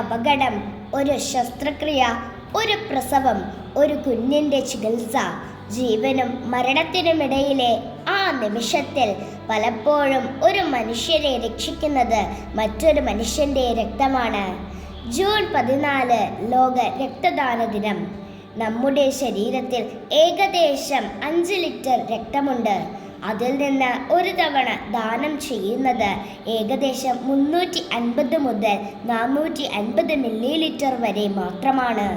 അപകടം, ഒരു ശസ്ത്രക്രിയ, ഒരു പ്രസവം, ഒരു കുഞ്ഞിൻ്റെ ചികിത്സ, ജീവനും മരണത്തിനുമിടയിലെ ആ നിമിഷത്തിൽ പലപ്പോഴും ഒരു മനുഷ്യരെ രക്ഷിക്കുന്നത് മറ്റൊരു മനുഷ്യൻ്റെ രക്തമാണ്. ജൂൺ 14 ലോക രക്തദാന ദിനം. നമ്മുടെ ശരീരത്തിൽ ഏകദേശം 5 ലിറ്റർ രക്തമുണ്ട്. അതിൽ നിന്ന് ഒരു തവണ ദാനം ചെയ്യുന്നത് ഏകദേശം 350 മുതൽ 450 മില്ലി ലിറ്റർ വരെ മാത്രമാണ്.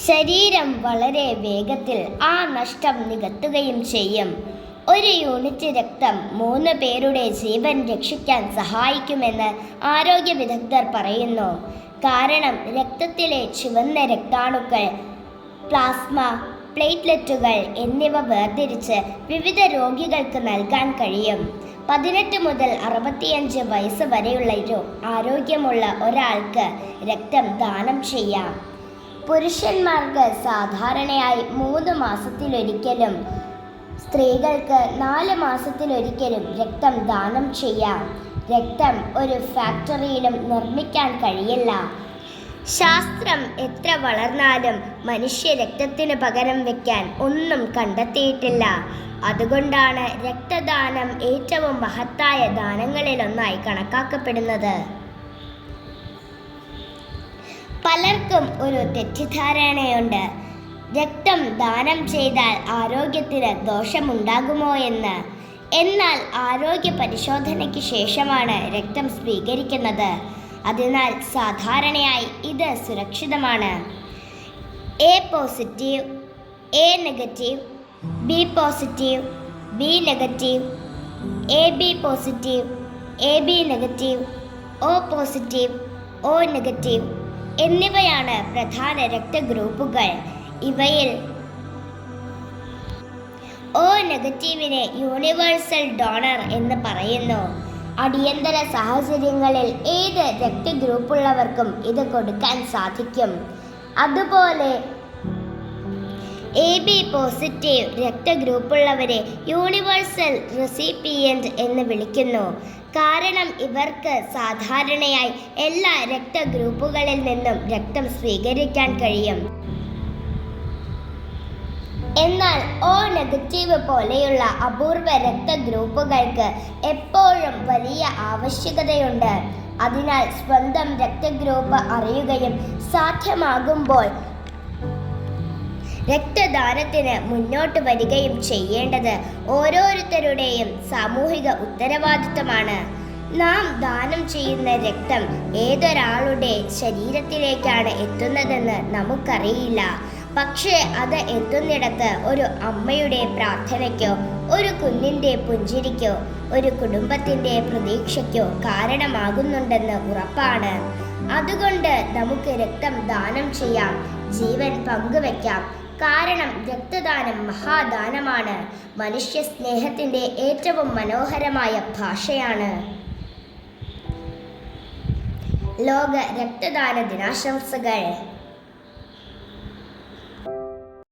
ശരീരം വളരെ വേഗത്തിൽ ആ നഷ്ടം നികത്തുകയും ചെയ്യും. ഒരു യൂണിറ്റ് രക്തം 3 പേരുടെ ജീവൻ രക്ഷിക്കാൻ സഹായിക്കുമെന്ന് ആരോഗ്യ വിദഗ്ധർ പറയുന്നു. കാരണം രക്തത്തിലെ ചുവന്ന രക്താണുക്കൾ, പ്ലാസ്മ, പ്ലേറ്റ്ലെറ്റുകൾ എന്നിവ വേർതിരിച്ച് വിവിധ രോഗികൾക്ക് നൽകാൻ കഴിയും. 18 മുതൽ 65 വയസ്സ് വരെയുള്ള ആരോഗ്യമുള്ള ഒരാൾക്ക് രക്തം ദാനം ചെയ്യാം. പുരുഷന്മാർക്ക് സാധാരണയായി 3 മാസത്തിലൊരിക്കലും സ്ത്രീകൾക്ക് 4 മാസത്തിലൊരിക്കലും രക്തം ദാനം ചെയ്യാം. രക്തം ഒരു ഫാക്ടറിയിലും നിർമ്മിക്കാൻ കഴിയില്ല. ശാസ്ത്രം എത്ര വളർന്നാലും മനുഷ്യ രക്തത്തിന് പകരം വയ്ക്കാൻ ഒന്നും കണ്ടെത്തിയിട്ടില്ല. അതുകൊണ്ടാണ് രക്തദാനം ഏറ്റവും മഹത്തായ ദാനങ്ങളിലൊന്നായി കണക്കാക്കപ്പെടുന്നത്. പലർക്കും ഒരു തെറ്റിദ്ധാരണയുണ്ട്, രക്തം ദാനം ചെയ്താൽ ആരോഗ്യത്തിന് ദോഷമുണ്ടാകുമോ എന്ന്. എന്നാൽ ആരോഗ്യ പരിശോധനയ്ക്ക് ശേഷമാണ് രക്തം സ്വീകരിക്കുന്നത്. അതിനാൽ സാധാരണയായി ഇത് സുരക്ഷിതമാണ്. A positive, A negative, B positive, B negative, A B positive, A B negative, O positive, O negative എന്നിവയാണ് പ്രധാന രക്തഗ്രൂപ്പുകൾ. ഇവയിൽ ഒ നെഗറ്റീവിനെ യൂണിവേഴ്സൽ ഡോണർ എന്ന് പറയുന്നു. അടിയന്തര സാഹചര്യങ്ങളിൽ ഏത് രക്തഗ്രൂപ്പുള്ളവർക്കും ഇത് കൊടുക്കാൻ സാധിക്കും. അതുപോലെ എ ബി പോസിറ്റീവ് രക്തഗ്രൂപ്പുള്ളവരെ യൂണിവേഴ്സൽ റെസിപ്പിയന്റ് എന്ന് വിളിക്കുന്നു. കാരണം ഇവർക്ക് സാധാരണയായി എല്ലാ രക്തഗ്രൂപ്പുകളിൽ നിന്നും രക്തം സ്വീകരിക്കാൻ കഴിയും. എന്നാൽ ഒ നെഗറ്റീവ് പോലെയുള്ള അപൂർവ രക്തഗ്രൂപ്പുകൾക്ക് എപ്പോഴും വലിയ ആവശ്യകതയുണ്ട്. അതിനാൽ സ്വന്തം രക്തഗ്രൂപ്പ് അറിയുകയും സാധ്യമാകുമ്പോൾ രക്തദാനത്തിന് മുന്നോട്ട് വരികയും ചെയ്യേണ്ടത് ഓരോരുത്തരുടെയും സാമൂഹിക ഉത്തരവാദിത്തമാണ്. നാം ദാനം ചെയ്യുന്ന രക്തം ഏതൊരാളുടെ ശരീരത്തിലേക്കാണ് എത്തുന്നതെന്ന് നമുക്കറിയില്ല. പക്ഷേ അത് എത്തുന്നിടത്ത് ഒരു അമ്മയുടെ പ്രാർത്ഥനയ്ക്കോ, ഒരു കുഞ്ഞിൻ്റെ പുഞ്ചിരിക്കോ, ഒരു കുടുംബത്തിൻ്റെ പ്രതീക്ഷയ്ക്കോ കാരണമാകുന്നുണ്ടെന്ന് ഉറപ്പാണ്. അതുകൊണ്ട് നമുക്ക് രക്തം ദാനം ചെയ്യാം, ജീവൻ പങ്കുവെക്കാം. കാരണം രക്തദാനം മഹാദാനമാണ്, മനുഷ്യ സ്നേഹത്തിൻ്റെ ഏറ്റവും മനോഹരമായ ഭാഷയാണ്. ലോക രക്തദാന ദിനാശംസകൾ.